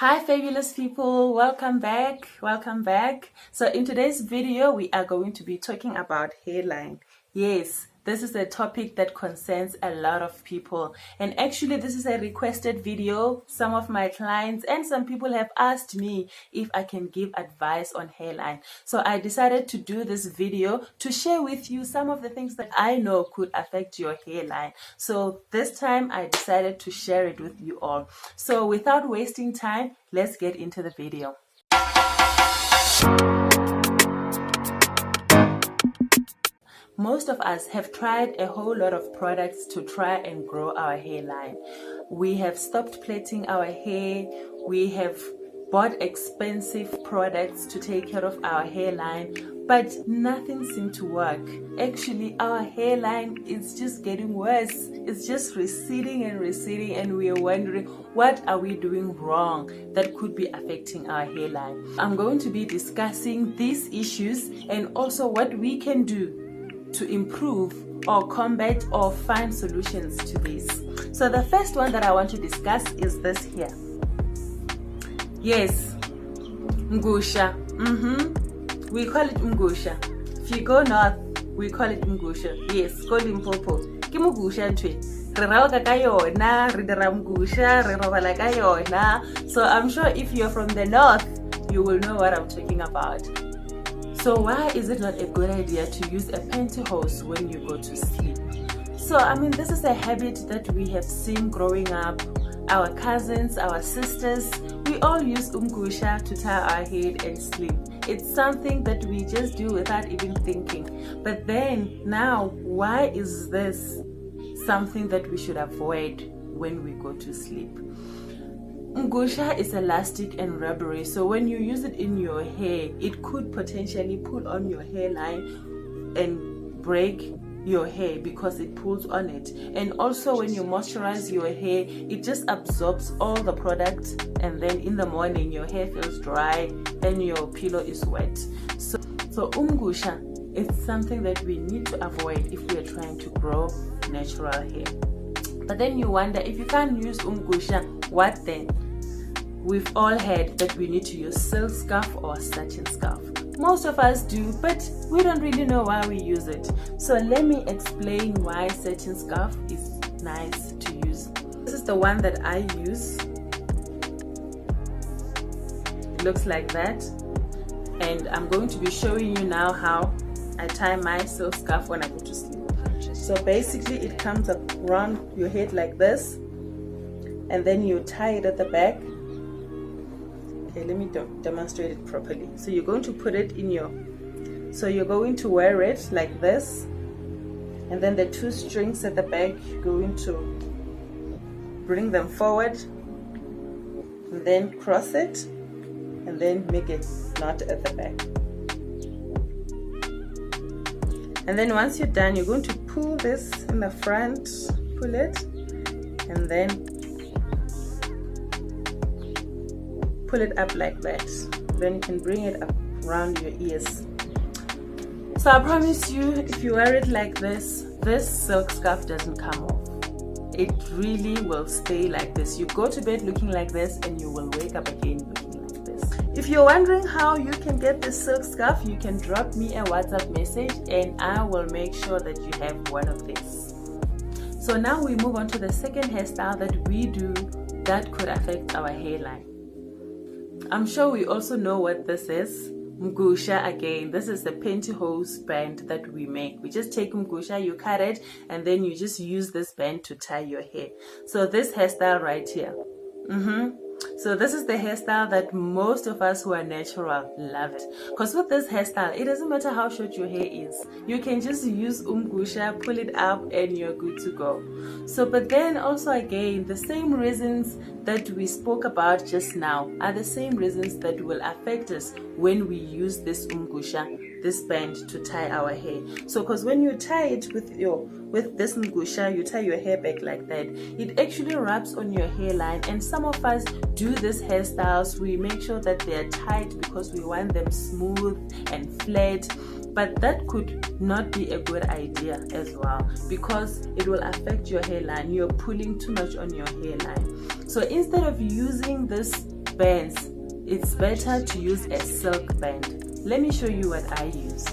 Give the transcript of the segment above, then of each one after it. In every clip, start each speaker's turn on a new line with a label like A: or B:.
A: Hi fabulous people, welcome back. So in today's video we are going to be talking about hairline. Yes, this is a topic that concerns a lot of people, and actually this is a requested video. Some of my clients and some people have asked me if I can give advice on hairline, so I decided to do this video to share with you some of the things that I know could affect your hairline. So this time I decided to share it with you all. So without wasting time, let's get into the video. Most of us have tried a whole lot of products to try and grow our hairline. We have stopped plaiting our hair. We have bought expensive products to take care of our hairline, but nothing seemed to work. Actually, our hairline is just getting worse. It's just receding, and we are wondering, what are we doing wrong that could be affecting our hairline? I'm going to be discussing these issues and also what we can do to improve or combat or find solutions to this. So the first one that I want to discuss is this here. Yes, Mugusha. We call it Mugusha. If you go north, we call it Mugusha. Yes, go Limpopo. Ke Mugusha ntwe. Re rauka ka yona, re dira Mugusha, re robala ka yona. So I'm sure if you're from the north, you will know what I'm talking about. So why is it not a good idea to use a pantyhose when you go to sleep? So I mean, this is a habit that we have seen growing up. Our cousins, our sisters, we all use Mugusha to tie our head and sleep. It's something that we just do without even thinking. But then now, why is this something that we should avoid when we go to sleep? Mugusha is elastic and rubbery, so when you use it in your hair, it could potentially pull on your hairline and break your hair because it pulls on it. And also when you moisturize your hair, it just absorbs all the product, and then in the morning your hair feels dry and your pillow is wet. So Mugusha is something that we need to avoid if we are trying to grow natural hair. But then you wonder, if you can't use Mugusha, what then? We've all heard that we need to use silk scarf or satin scarf. Most of us do, but we don't really know why we use it. So let me explain why satin scarf is nice to use. This is the one that I use. It looks like that. And I'm going to be showing you now how I tie my silk scarf when I go to sleep. So basically it comes up around your head like this, and then you tie it at the back. Okay, let me demonstrate it properly. So you're going to put it in you're going to wear it like this, and then the two strings at the back, you're going to bring them forward and then cross it, and then make a knot at the back. And then once you're done, you're going to pull this in the front, pull it, and then pull it up like that. Then you can bring it up around your ears. So I promise you, if you wear it like this silk scarf doesn't come off. It really will stay like this. You go to bed looking like this, and you will wake up again looking like this. If you're wondering how you can get this silk scarf, you can drop me a WhatsApp message and I will make sure that you have one of these. So now we move on to the second hairstyle that we do that could affect our hairline. I'm sure we also know what this is. Mugusha again. This is the pantyhose band that we make. We just take Mugusha, you cut it, and then you just use this band to tie your hair. So this hairstyle right here. So this is the hairstyle that most of us who are natural love it. Because with this hairstyle, it doesn't matter how short your hair is. You can just use Mugusha, pull it up, and you're good to go. So, but then also again, the same reasons that we spoke about just now are the same reasons that will affect us when we use this Mugusha, this band, to tie our hair. So because when you tie it with this Mugusha, you tie your hair back like that, it actually rubs on your hairline. And some of us do these hairstyles, we make sure that they're tight because we want them smooth and flat. But that could not be a good idea as well, because it will affect your hairline. You're pulling too much on your hairline. So instead of using this bands, it's better to use a silk band. Let me show you what I use.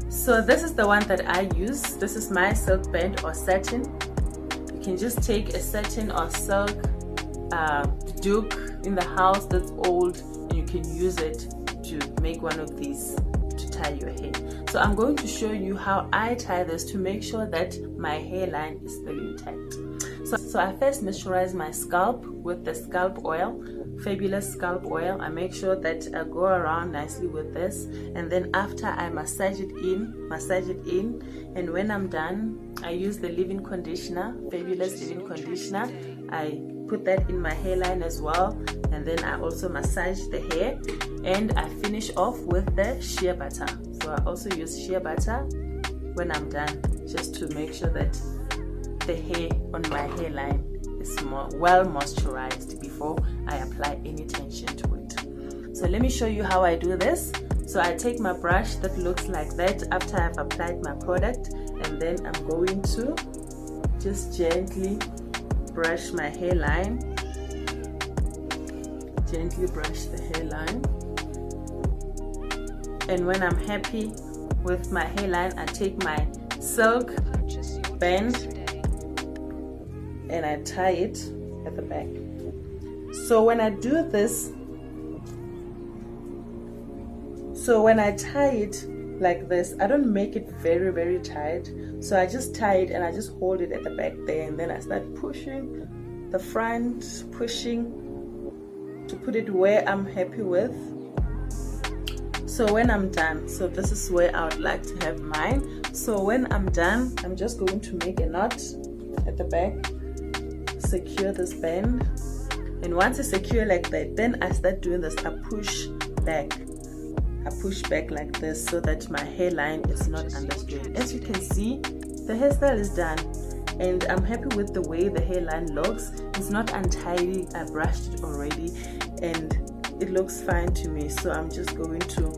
A: So this is the one that I use. This is my silk band or satin. You can just take a satin or silk duke in the house that's old, and you can use it to make one of these to tie your hair. So I'm going to show you how I tie this to make sure that my hairline is still intact. So I first moisturize my scalp with the scalp oil, Fai-bulous scalp oil. I make sure that I go around nicely with this, and then after I massage it in, and when I'm done, I use the leave-in conditioner, Fai-bulous leave-in conditioner. I put that in my hairline as well, and then I also massage the hair, and I finish off with the shea butter. So I also use shea butter when I'm done, just to make sure that the hair on my hairline is well moisturized before I apply any tension to it. So let me show you how I do this. So I take my brush that looks like that after I've applied my product, and then I'm going to just gently brush my hairline. Gently brush the hairline. And when I'm happy with my hairline, I take my silk band and I tie it at the back. So when I do this, when I tie it like this, I don't make it very, very tight. So I just tie it and I just hold it at the back there, and then I start pushing the front, pushing to put it where I'm happy with. So when I'm done, so this is where I would like to have mine. So when I'm done, I'm just going to make a knot at the back, secure this band, and once it's secure like that, then I start doing this. I push back like this so that my hairline is not understrained. As you can see, the hairstyle is done, and I'm happy with the way the hairline looks. It's not untidy. I brushed it already and it looks fine to me. So I'm just going to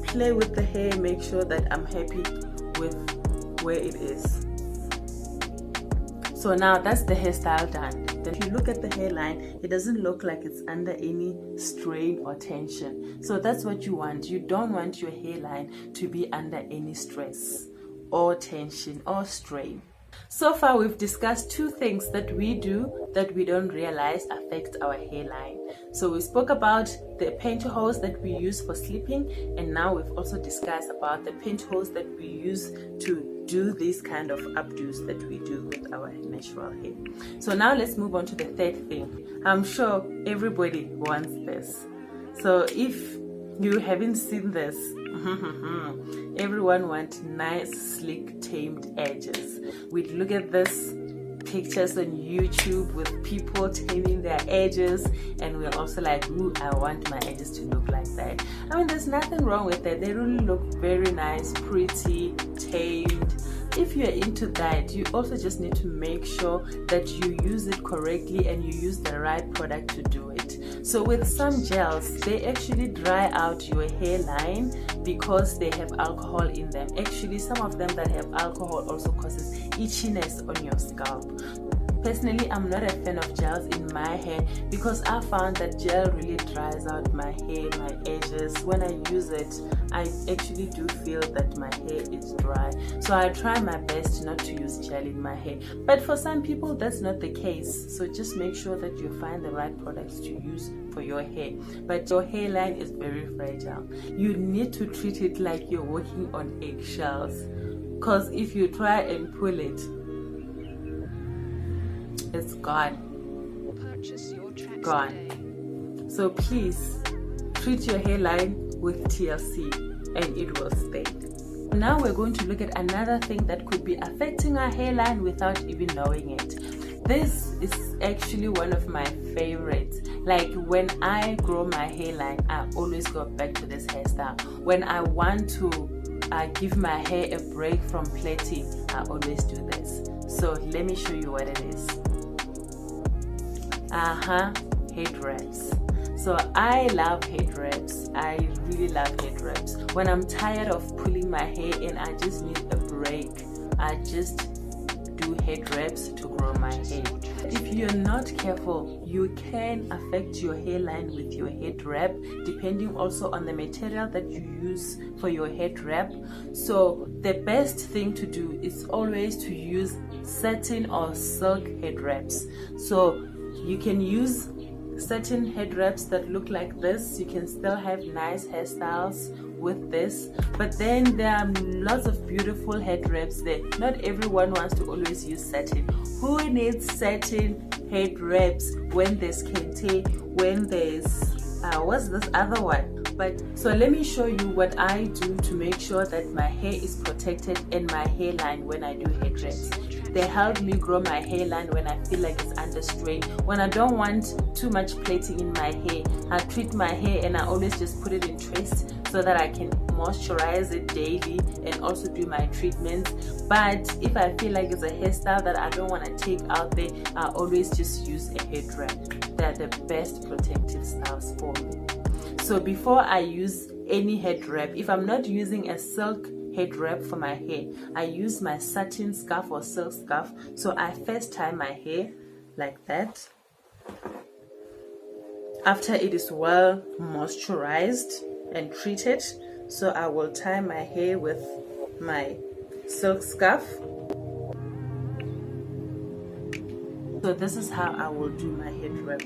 A: play with the hair, make sure that I'm happy with where it is. So now that's the hairstyle done. Then if you look at the hairline, it doesn't look like it's under any strain or tension. So that's what you want. You don't want your hairline to be under any stress or tension or strain. So far we've discussed two things that we do that we don't realize affect our hairline. So we spoke about the pantyhose that we use for sleeping, and now we've also discussed about the pantyhose that we use to do these kind of updos that we do with our natural hair. So now let's move on to the third thing. I'm sure everybody wants this. So if you haven't seen this, everyone wants nice, sleek, tamed edges. We look at this pictures on YouTube with people taming their edges, and we're also like, ooh, I want my edges to look like that. I mean, there's nothing wrong with that. They really look very nice, pretty, tamed. If you're into that, you also just need to make sure that you use it correctly and you use the right product to do it. So with some gels, they actually dry out your hairline because they have alcohol in them. Actually, some of them that have alcohol also causes itchiness on your scalp. Personally, I'm not a fan of gels in my hair because I found that gel really dries out my hair, my edges. When I use it, I actually do feel that my hair is dry. So I try my best not to use gel in my hair. But for some people, that's not the case. So just make sure that you find the right products to use for your hair. But your hairline is very fragile. You need to treat it like you're walking on eggshells. Because if you try and pull it, it's gone. So please treat your hairline with TLC and it will stay. Now we're going to look at another thing that could be affecting our hairline without even knowing it. This is actually one of my favorites. Like when I grow my hairline, I always go back to this hairstyle. When I want to give my hair a break from plaiting, I always do this. So let me show you what it is. Head wraps. So I love head wraps. I really love head wraps. When I'm tired of pulling my hair and I just need a break, I just do head wraps to grow my hair. If you're not careful, you can affect your hairline with your head wrap, depending also on the material that you use for your head wrap. So the best thing to do is always to use satin or silk head wraps. So you can use satin head wraps that look like this. You can still have nice hairstyles with this, but then there are lots of beautiful head wraps there. Not everyone wants to always use satin. Who needs satin head wraps when there's kente, when there's what's this other one? But so let me show you what I do to make sure that my hair is protected and my hairline when I do head wraps. They help me grow my hairline when I feel like it's under strain. When I don't want too much plaiting in my hair, I treat my hair and I always just put it in twist so that I can moisturize it daily and also do my treatments. But if I feel like it's a hairstyle that I don't want to take out there, I always just use a head wrap. They're the best protective styles for me. So before I use any head wrap, if I'm not using a silk head wrap for my hair, I use my satin scarf or silk scarf. So I first tie my hair like that. After it is well moisturized and treated, so I will tie my hair with my silk scarf. So this is how I will do my head wrap.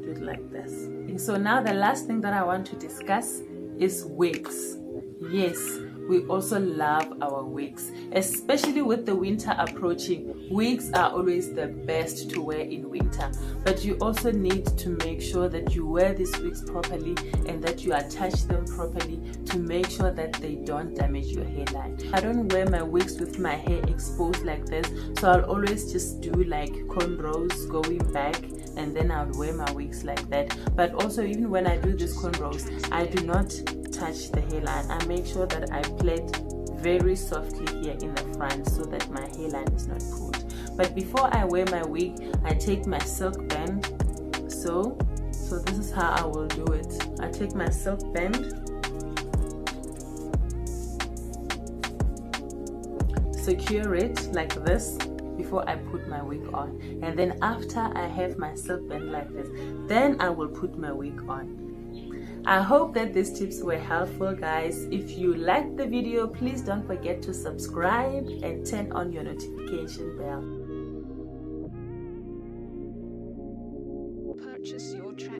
A: Do it like this. And so now the last thing that I want to discuss is wigs. Yes, we also love our wigs, especially with the winter approaching. Wigs are always the best to wear in winter, but you also need to make sure that you wear these wigs properly and that you attach them properly to make sure that they don't damage your hairline. I don't wear my wigs with my hair exposed like this, so I'll always just do like cornrows going back, and then I'll wear my wigs like that. But also, even when I do these cornrows, I do not touch the hairline. I make sure that I plait very softly here in the front so that my hairline is not pulled. But before I wear my wig, I take my silk band. So this is how I will do it. I take my silk band, secure it like this before I put my wig on, and then after I have my silk band like this, then I will put my wig on. I hope that these tips were helpful, guys. If you liked the video, please don't forget to subscribe and turn on your notification bell.